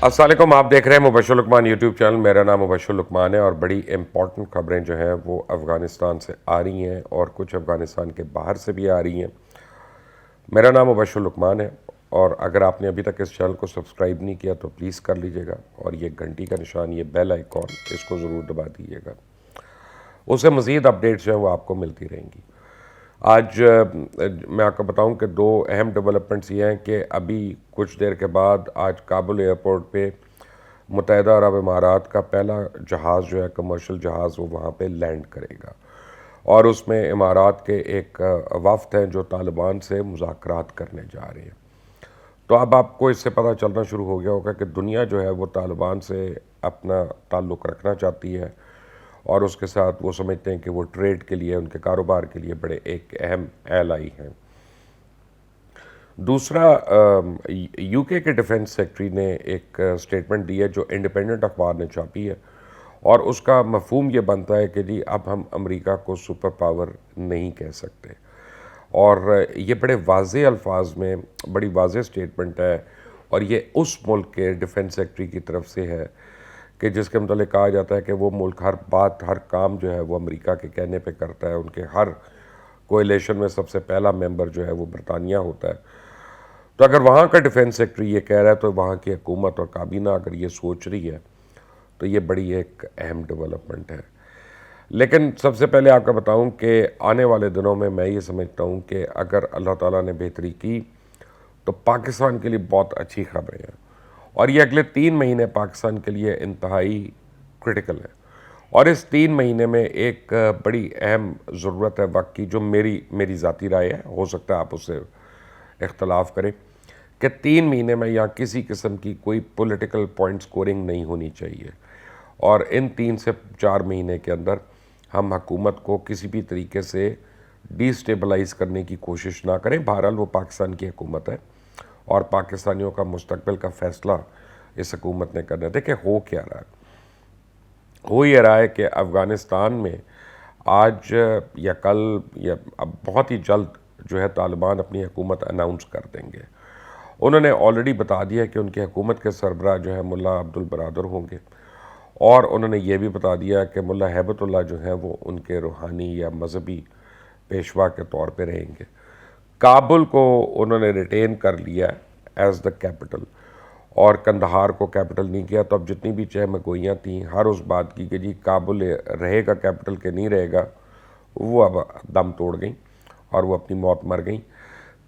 السلام علیکم، آپ دیکھ رہے ہیں مبشر لقمان یوٹیوب چینل. میرا نام مبشر لقمان ہے اور بڑی امپورٹنٹ خبریں جو ہیں وہ افغانستان سے آ رہی ہیں اور کچھ افغانستان کے باہر سے بھی آ رہی ہیں. میرا نام مبشر لقمان ہے اور اگر آپ نے ابھی تک اس چینل کو سبسکرائب نہیں کیا تو پلیز کر لیجئے گا اور یہ گھنٹی کا نشان، یہ بیل آئیکن، اس کو ضرور دبا دیجیے گا. اس سے مزید اپڈیٹس جو ہیں وہ آپ کو ملتی رہیں گی. آج میں آپ کو بتاؤں کہ دو اہم ڈیولپمنٹس یہ ہیں کہ ابھی کچھ دیر کے بعد آج کابل ایئرپورٹ پہ متحدہ عرب امارات کا پہلا جہاز جو ہے کمرشل جہاز وہ وہاں پہ لینڈ کرے گا اور اس میں امارات کے ایک وفد ہیں جو طالبان سے مذاکرات کرنے جا رہے ہیں. تو اب آپ کو اس سے پتہ چلنا شروع ہو گیا ہوگا کہ دنیا جو ہے وہ طالبان سے اپنا تعلق رکھنا چاہتی ہے اور اس کے ساتھ وہ سمجھتے ہیں کہ وہ ٹریڈ کے لیے، ان کے کاروبار کے لیے بڑے ایک اہم ایلائی ہیں. دوسرا، یو کے ڈیفنس سیکٹری نے ایک سٹیٹمنٹ دی ہے جو انڈیپینڈنٹ اخبار نے چھاپی ہے اور اس کا مفہوم یہ بنتا ہے کہ جی اب ہم امریکہ کو سپر پاور نہیں کہہ سکتے. اور یہ بڑے واضح الفاظ میں بڑی واضح سٹیٹمنٹ ہے اور یہ اس ملک کے ڈیفنس سیکٹری کی طرف سے ہے کہ جس کے متعلق کہا جاتا ہے کہ وہ ملک ہر بات، ہر کام جو ہے وہ امریکہ کے کہنے پہ کرتا ہے. ان کے ہر کوئلیشن میں سب سے پہلا ممبر جو ہے وہ برطانیہ ہوتا ہے. تو اگر وہاں کا ڈیفنس سیکٹری یہ کہہ رہا ہے تو وہاں کی حکومت اور کابینہ اگر یہ سوچ رہی ہے تو یہ بڑی ایک اہم ڈیولپمنٹ ہے. لیکن سب سے پہلے آپ کا بتاؤں کہ آنے والے دنوں میں یہ سمجھتا ہوں کہ اگر اللہ تعالیٰ نے بہتری کی تو پاکستان کے لیے بہت اچھی خبریں ہیں اور یہ اگلے 3 مہینے پاکستان کے لیے انتہائی کرٹیکل ہے. اور اس 3 مہینے میں ایک بڑی اہم ضرورت ہے وقت کی، جو میری ذاتی رائے ہے، ہو سکتا ہے آپ اس سے اختلاف کریں، کہ 3 مہینے میں یہاں کسی قسم کی کوئی پولیٹیکل پوائنٹ سکورنگ نہیں ہونی چاہیے اور ان 3 سے 4 مہینے کے اندر ہم حکومت کو کسی بھی طریقے سے ڈی سٹیبلائز کرنے کی کوشش نہ کریں. بہرحال وہ پاکستان کی حکومت ہے اور پاکستانیوں کا مستقبل کا فیصلہ اس حکومت نے کرنا ہے. دیکھیں ہو کیا رہا ہے، ہو یہ رہا ہے کہ افغانستان میں آج یا کل یا اب بہت ہی جلد جو ہے طالبان اپنی حکومت اناؤنس کر دیں گے. انہوں نے آلریڈی بتا دیا کہ ان کی حکومت کے سربراہ جو ہے ملا عبد البرادر ہوں گے اور انہوں نے یہ بھی بتا دیا کہ ملا ہیبت اللہ جو ہیں وہ ان کے روحانی یا مذہبی پیشوا کے طور پہ رہیں گے. کابل کو انہوں نے ریٹین کر لیا ایز دا کیپٹل اور کندہار کو کیپٹل نہیں کیا. تو اب جتنی بھی چہمگوئیاں تھیں ہر اس بات کی کہ جی کابل رہے گا کیپٹل کہ نہیں رہے گا، وہ اب دم توڑ گئیں اور وہ اپنی موت مر گئیں.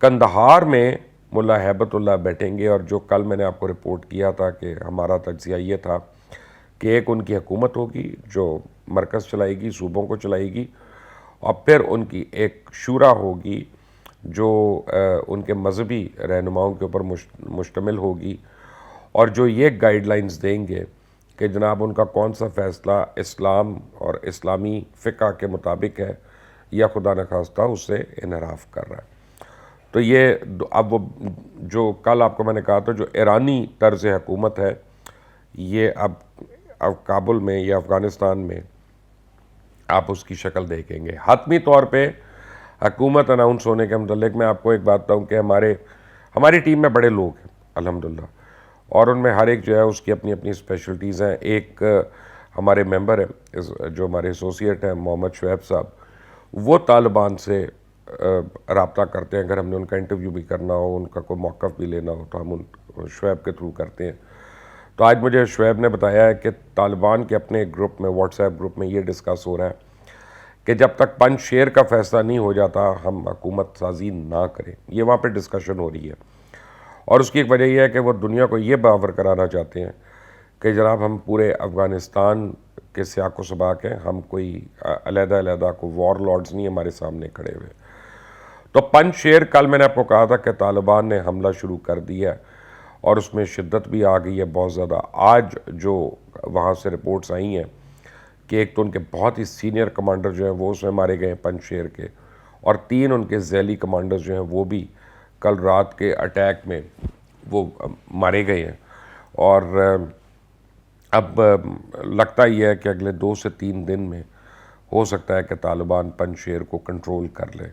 کندہار میں ملا ہیبت اللہ بیٹھیں گے اور جو کل میں نے آپ کو رپورٹ کیا تھا کہ ہمارا تجزیہ یہ تھا کہ ایک ان کی حکومت ہوگی جو مرکز چلائے گی، صوبوں کو چلائے گی، اور پھر ان کی ایک شورا ہوگی جو ان کے مذہبی رہنماؤں کے اوپر مشتمل ہوگی اور جو یہ گائیڈ لائنز دیں گے کہ جناب ان کا کون سا فیصلہ اسلام اور اسلامی فقہ کے مطابق ہے یا خدا نخواستہ اس سے انحراف کر رہا ہے. تو یہ اب وہ جو کل آپ کو میں نے کہا تھا جو ایرانی طرز حکومت ہے، یہ اب کابل میں یا افغانستان میں آپ اس کی شکل دیکھیں گے. حتمی طور پہ حکومت اناؤنس ہونے کے متعلق میں آپ کو ایک بات بتاؤں کہ ہماری ٹیم میں بڑے لوگ ہیں الحمدللہ اور ان میں ہر ایک جو ہے اس کی اپنی اپنی اسپیشلٹیز ہیں. ایک ہمارے ممبر ہیں جو ہمارے ایسوسیٹ ہیں محمد شعیب صاحب، وہ طالبان سے رابطہ کرتے ہیں. اگر ہم نے ان کا انٹرویو بھی کرنا ہو، ان کا کوئی موقف بھی لینا ہو تو ہم ان شعیب کے تھرو کرتے ہیں. تو آج مجھے شعیب نے بتایا ہے کہ طالبان کے اپنے گروپ میں، واٹس ایپ گروپ میں یہ ڈسکس ہو رہا ہے کہ جب تک پنج شیر کا فیصلہ نہیں ہو جاتا ہم حکومت سازی نہ کریں. یہ وہاں پہ ڈسکشن ہو رہی ہے اور اس کی ایک وجہ یہ ہے کہ وہ دنیا کو یہ باور کرانا چاہتے ہیں کہ جناب ہم پورے افغانستان کے سیاق و سباق ہیں، ہم کوئی علیحدہ کو وار لارڈز نہیں ہمارے سامنے کھڑے ہوئے. تو پنج شیر کل میں نے آپ کو کہا تھا کہ طالبان نے حملہ شروع کر دیا اور اس میں شدت بھی آ گئی ہے بہت زیادہ. آج جو وہاں سے رپورٹس آئی ہیں کہ ایک تو ان کے بہت ہی سینئر کمانڈر جو ہیں وہ اس میں مارے گئے ہیں پنج شیر کے، اور 3 ان کے ذیلی کمانڈر جو ہیں وہ بھی کل رات کے اٹیک میں وہ مارے گئے ہیں. اور اب لگتا یہ ہے کہ اگلے 2 سے 3 دن میں ہو سکتا ہے کہ طالبان پنج شیر کو کنٹرول کر لے.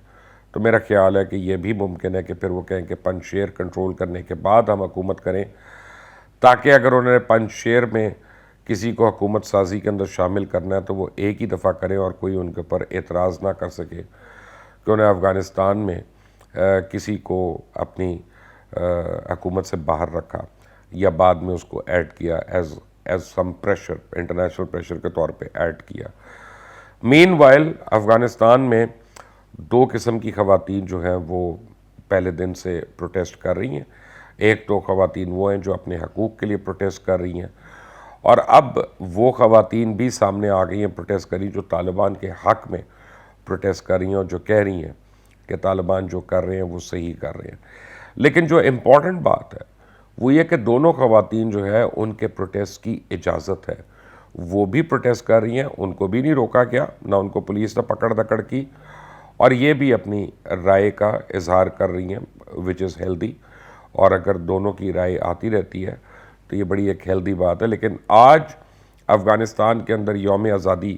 تو میرا خیال ہے کہ یہ بھی ممکن ہے کہ پھر وہ کہیں کہ پنج شیر کنٹرول کرنے کے بعد ہم حکومت کریں تاکہ اگر انہوں نے پنج شیر میں کسی کو حکومت سازی کے اندر شامل کرنا ہے تو وہ ایک ہی دفعہ کریں اور کوئی ان کے اوپر اعتراض نہ کر سکے کہ انہیں افغانستان میں کسی کو اپنی حکومت سے باہر رکھا یا بعد میں اس کو ایڈ کیا as some pressure, international pressure کے طور پہ ایڈ کیا۔ مین وائل افغانستان میں دو قسم کی خواتین جو ہیں وہ پہلے دن سے پروٹیسٹ کر رہی ہیں۔ ایک تو خواتین وہ ہیں جو اپنے حقوق کے لیے پروٹیسٹ کر رہی ہیں، اور اب وہ خواتین بھی سامنے آ گئی ہیں پروٹیسٹ کر رہی جو طالبان کے حق میں پروٹیسٹ کر رہی ہیں اور جو کہہ رہی ہیں کہ طالبان جو کر رہے ہیں وہ صحیح کر رہے ہیں۔ لیکن جو امپورٹنٹ بات ہے وہ یہ کہ دونوں خواتین جو ہے ان کے پروٹیسٹ کی اجازت ہے، وہ بھی پروٹیسٹ کر رہی ہیں، ان کو بھی نہیں روکا گیا، نہ ان کو پولیس نے پکڑ دکڑ کی، اور یہ بھی اپنی رائے کا اظہار کر رہی ہیں وچ از ہیلدی، اور اگر دونوں کی رائے آتی رہتی ہے تو یہ بڑی ایک ہیلدی بات ہے۔ لیکن آج افغانستان کے اندر یوم آزادی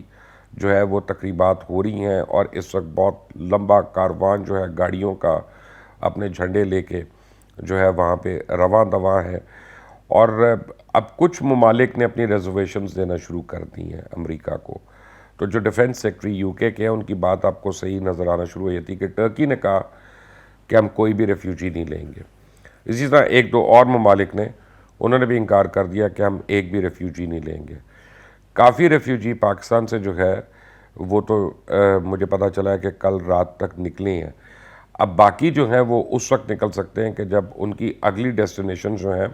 جو ہے وہ تقریبات ہو رہی ہیں، اور اس وقت بہت لمبا کاروان جو ہے گاڑیوں کا اپنے جھنڈے لے کے جو ہے وہاں پہ رواں دواں ہے، اور اب کچھ ممالک نے اپنی ریزرویشنز دینا شروع کر دی ہیں امریکہ کو۔ تو جو ڈیفنس سیکٹری یو کے ہیں ان کی بات آپ کو صحیح نظر آنا شروع ہوئی تھی کہ ٹرکی نے کہا کہ ہم کوئی بھی ریفیوجی نہیں لیں گے۔ اسی طرح ایک دو اور ممالک نے انہوں نے بھی انکار کر دیا کہ ہم ایک بھی ریفیوجی نہیں لیں گے۔ کافی ریفیوجی پاکستان سے جو ہے وہ تو مجھے پتہ چلا ہے کہ کل رات تک نکلے ہیں۔ اب باقی جو ہیں وہ اس وقت نکل سکتے ہیں کہ جب ان کی اگلی ڈیسٹینیشن جو ہیں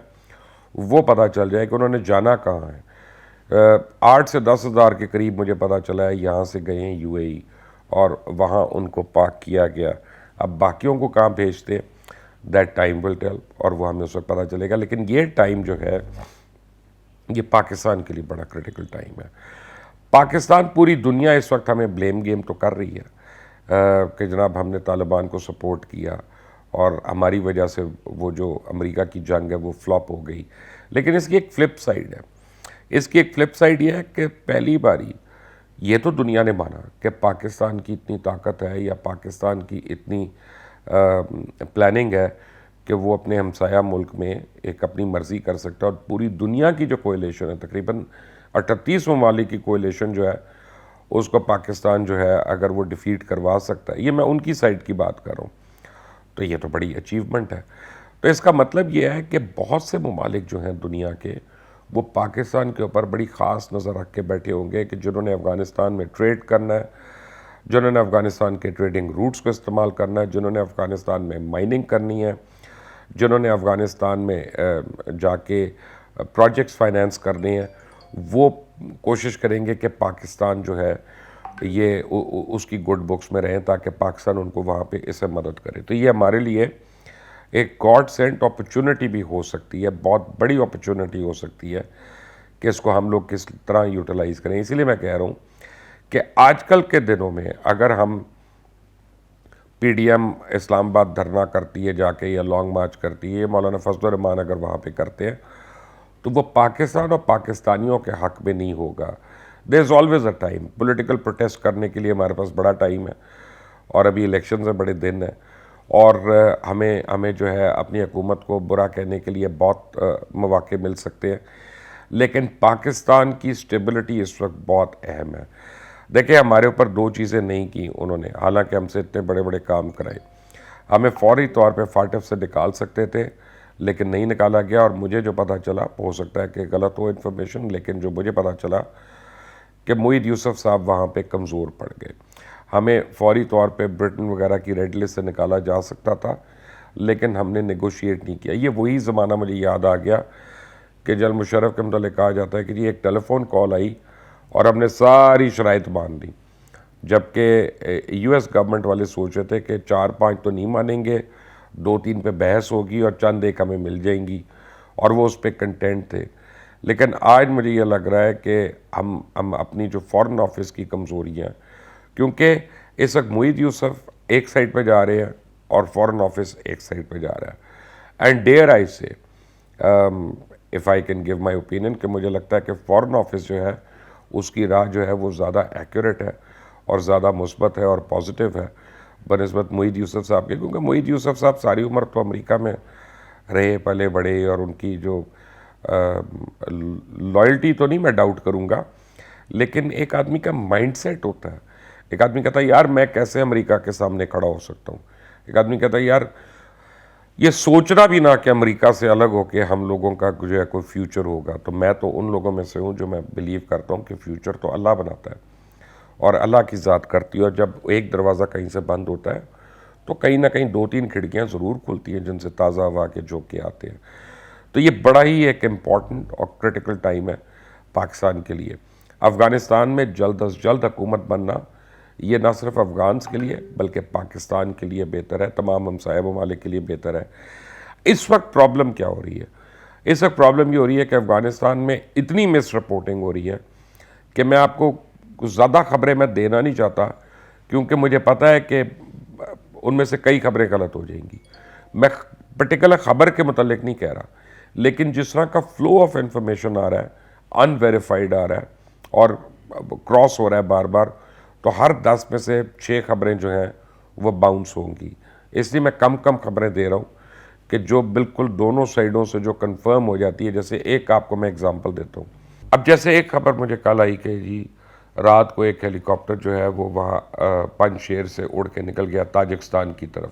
وہ پتہ چل جائے کہ انہوں نے جانا کہاں ہے۔ 8 سے 10 ہزار کے قریب مجھے پتہ چلا ہے یہاں سے گئے ہیں یو اے ای، اور وہاں ان کو پارک کیا گیا۔ اب باقیوں کو کہاں بھیجتے دیٹ ٹائم ول ٹیل، اور وہ ہمیں اس وقت پتہ چلے گا۔ لیکن یہ ٹائم جو ہے یہ پاکستان کے لیے بڑا کریٹیکل ٹائم ہے۔ پاکستان پوری دنیا اس وقت ہمیں بلیم گیم تو کر رہی ہے کہ جناب ہم نے طالبان کو سپورٹ کیا اور ہماری وجہ سے وہ جو امریکہ کی جنگ ہے وہ فلاپ ہو گئی، لیکن اس کی ایک فلپ سائیڈ ہے۔ اس کی ایک فلپ سائیڈ یہ ہے کہ پہلی باری یہ تو دنیا نے مانا کہ پاکستان کی اتنی طاقت ہے یا پاکستان کی اتنی پلاننگ ہے کہ وہ اپنے ہمسایہ ملک میں ایک اپنی مرضی کر سکتا ہے، اور پوری دنیا کی جو کوئلیشن ہے تقریباً 38 ممالک کی کوئلیشن جو ہے اس کو پاکستان جو ہے اگر وہ ڈیفیٹ کروا سکتا ہے، یہ میں ان کی سائڈ کی بات کر رہا ہوں، تو یہ تو بڑی اچیومنٹ ہے۔ تو اس کا مطلب یہ ہے کہ بہت سے ممالک جو ہیں دنیا کے وہ پاکستان کے اوپر بڑی خاص نظر رکھ کے بیٹھے ہوں گے کہ جنہوں نے افغانستان میں ٹریڈ کرنا ہے، جنہوں نے افغانستان کے ٹریڈنگ روٹس کو استعمال کرنا ہے، جنہوں نے افغانستان میں مائننگ کرنی ہے، جنہوں نے افغانستان میں جا کے پروجیکٹس فائنانس کرنے ہیں، وہ کوشش کریں گے کہ پاکستان جو ہے یہ اس کی گڈ بکس میں رہیں تاکہ پاکستان ان کو وہاں پہ اسے مدد کرے۔ تو یہ ہمارے لیے ایک گاڈ سینٹ اپرچونٹی بھی ہو سکتی ہے، بہت بڑی اپرچونٹی ہو سکتی ہے کہ اس کو ہم لوگ کس طرح یوٹیلائز کریں۔ اسی لیے میں کہہ رہا ہوں کہ آج کل کے دنوں میں اگر ہم پی ڈی ایم اسلام آباد دھرنا کرتی ہے جا کے یا لانگ مارچ کرتی ہے، مولانا فضل الرحمان اگر وہاں پہ کرتے ہیں تو وہ پاکستان اور پاکستانیوں کے حق میں نہیں ہوگا۔ There is always a time political protest کرنے کے لیے، ہمارے پاس بڑا ٹائم ہے، اور ابھی الیکشنز ہیں، بڑے دن ہیں، اور ہمیں جو ہے اپنی حکومت کو برا کہنے کے لیے بہت مواقع مل سکتے ہیں، لیکن پاکستان کی سٹیبلٹی اس وقت بہت اہم ہے۔ دیکھیں ہمارے اوپر دو چیزیں نہیں کی انہوں نے، حالانکہ ہم سے اتنے بڑے بڑے کام کرائے۔ ہمیں فوری طور پہ فاٹف سے نکال سکتے تھے لیکن نہیں نکالا گیا، اور مجھے جو پتہ چلا، ہو سکتا ہے کہ غلط ہو انفارمیشن، لیکن جو مجھے پتہ چلا کہ معید یوسف صاحب وہاں پہ کمزور پڑ گئے۔ ہمیں فوری طور پہ برٹن وغیرہ کی ریڈ لسٹ سے نکالا جا سکتا تھا لیکن ہم نے نیگوشیٹ نہیں کیا۔ یہ وہی زمانہ مجھے یاد آ گیا کہ جنرل مشرف کے متعلق کہا جاتا ہے کہ جی ایک ٹیلی فون کال آئی اور ہم نے ساری شرائط مان دی، جبکہ یو ایس گورنمنٹ والے سوچ رہے تھے کہ 4-5 تو نہیں مانیں گے، 2-3 پہ بحث ہوگی اور چند ایک ہمیں مل جائیں گی، اور وہ اس پہ کنٹینٹ تھے۔ لیکن آج مجھے یہ لگ رہا ہے کہ ہم اپنی جو فارن آفس کی کمزوریاں، کیونکہ اس وقت معید یوسف ایک سائڈ پہ جا رہے ہیں اور فارن آفس ایک سائڈ پہ جا رہا ہے، اینڈ ڈیئر آئی سے if I can give my opinion کہ مجھے لگتا ہے کہ فارن آفس جو ہے اس کی راہ جو ہے وہ زیادہ ایکوریٹ ہے اور زیادہ مثبت ہے اور پازیٹیو ہے بنسبت معید یوسف صاحب کے، کیونکہ معید یوسف صاحب ساری عمر تو امریکہ میں رہے پلے بڑے، اور ان کی جو لائلٹی تو نہیں میں ڈاؤٹ کروں گا، لیکن ایک آدمی کا مائنڈ سیٹ ہوتا ہے. ایک آدمی کہتا ہے یار میں کیسے امریکہ کے سامنے کھڑا ہو سکتا ہوں. ایک آدمی کہتا ہے یار یہ سوچنا بھی نہ کہ امریکہ سے الگ ہو کے ہم لوگوں کا جو ہے کوئی فیوچر ہوگا. تو میں تو ان لوگوں میں سے ہوں جو میں بلیو کرتا ہوں کہ فیوچر تو اللہ بناتا ہے اور اللہ کی ذات کرتی ہے، اور جب ایک دروازہ کہیں سے بند ہوتا ہے تو کہیں نہ کہیں 2-3 کھڑکیاں ضرور کھلتی ہیں جن سے تازہ ہوا کے جھونکے آتے ہیں. تو یہ بڑا ہی ایک امپورٹنٹ اور کرٹیکل ٹائم ہے پاکستان کے لیے. افغانستان میں جلد از جلد حکومت بننا یہ نہ صرف افغانس کے لیے بلکہ پاکستان کے لیے بہتر ہے، تمام ہمسایہ ممالک کے لیے بہتر ہے. اس وقت پرابلم کیا ہو رہی ہے؟ اس وقت پرابلم یہ ہو رہی ہے کہ افغانستان میں اتنی مس رپورٹنگ ہو رہی ہے کہ میں آپ کو کچھ زیادہ خبریں میں دینا نہیں چاہتا، کیونکہ مجھے پتہ ہے کہ ان میں سے کئی خبریں غلط ہو جائیں گی. میں پرٹیکولر خبر کے متعلق نہیں کہہ رہا، لیکن جس طرح کا فلو آف انفارمیشن آ رہا ہے، ان ویریفائڈ آ رہا ہے اور کراس ہو رہا ہے بار بار، تو ہر 10 میں سے 6 خبریں جو ہیں وہ باؤنس ہوں گی. اس لیے میں کم خبریں دے رہا ہوں کہ جو بالکل دونوں سائیڈوں سے جو کنفرم ہو جاتی ہے. جیسے ایک آپ کو میں اگزامپل دیتا ہوں. اب جیسے ایک خبر مجھے کل آئی کہ جی رات کو ایک ہیلی کاپٹر جو ہے وہ وہاں پنجشیر سے اڑ کے نکل گیا تاجکستان کی طرف،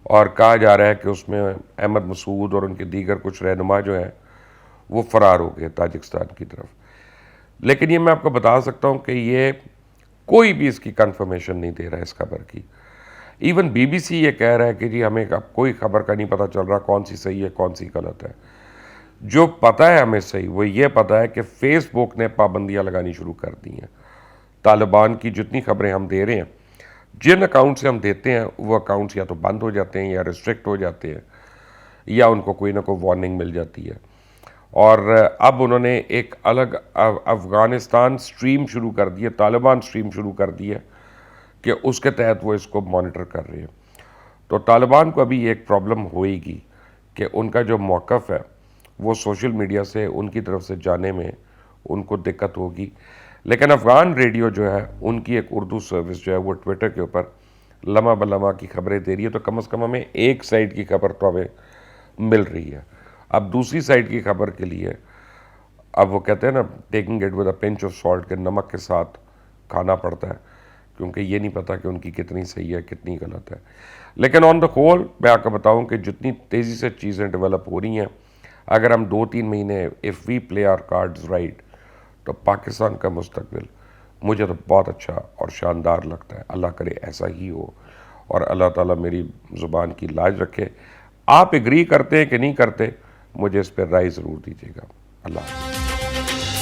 اور کہا جا رہا ہے کہ اس میں احمد مسعود اور ان کے دیگر کچھ رہنما جو ہیں وہ فرار ہو گئے تاجکستان کی طرف. لیکن یہ میں آپ کو بتا سکتا ہوں کہ یہ کوئی بھی اس کی کنفرمیشن نہیں دے رہا ہے اس خبر کی. ایون بی بی سی یہ کہہ رہا ہے کہ جی ہمیں اب کوئی خبر کا نہیں پتہ چل رہا کون سی صحیح ہے کون سی غلط ہے. جو پتہ ہے ہمیں صحیح وہ یہ پتہ ہے کہ فیس بک نے پابندیاں لگانی شروع کر دی ہیں. طالبان کی جتنی خبریں ہم دے رہے ہیں، جن اکاؤنٹ سے ہم دیتے ہیں وہ اکاؤنٹس یا تو بند ہو جاتے ہیں یا ریسٹرکٹ ہو جاتے ہیں یا ان کو کوئی نہ کوئی وارننگ مل جاتی ہے. اور اب انہوں نے ایک الگ افغانستان سٹریم شروع کر دی ہے، طالبان سٹریم شروع کر دی ہے کہ اس کے تحت وہ اس کو مانیٹر کر رہے ہیں. تو طالبان کو ابھی ایک پرابلم ہوئے گی کہ ان کا جو موقف ہے وہ سوشل میڈیا سے ان کی طرف سے جانے میں ان کو دقت ہوگی. لیکن افغان ریڈیو جو ہے ان کی ایک اردو سروس جو ہے وہ ٹویٹر کے اوپر لمحہ بلمحہ کی خبریں دے رہی ہے. تو کم از کم ہمیں ایک سائڈ کی خبر تو ہمیں مل رہی ہے. اب دوسری سائڈ کی خبر کے لیے اب وہ کہتے ہیں نا taking it with a pinch of salt, کہ نمک کے ساتھ کھانا پڑتا ہے، کیونکہ یہ نہیں پتہ کہ ان کی کتنی صحیح ہے کتنی غلط ہے. لیکن آن دا ہول میں آپ کو بتاؤں کہ جتنی تیزی سے چیزیں ڈیولپ ہو رہی ہیں، اگر ہم 2-3 مہینے if we play our cards right, تو پاکستان کا مستقبل مجھے تو بہت اچھا اور شاندار لگتا ہے. اللہ کرے ایسا ہی ہو اور اللہ تعالیٰ میری زبان کی لاج رکھے. آپ ایگری کرتے ہیں کہ نہیں کرتے، مجھے اس پہ رائے ضرور دیجیے گا. اللہ حافظ.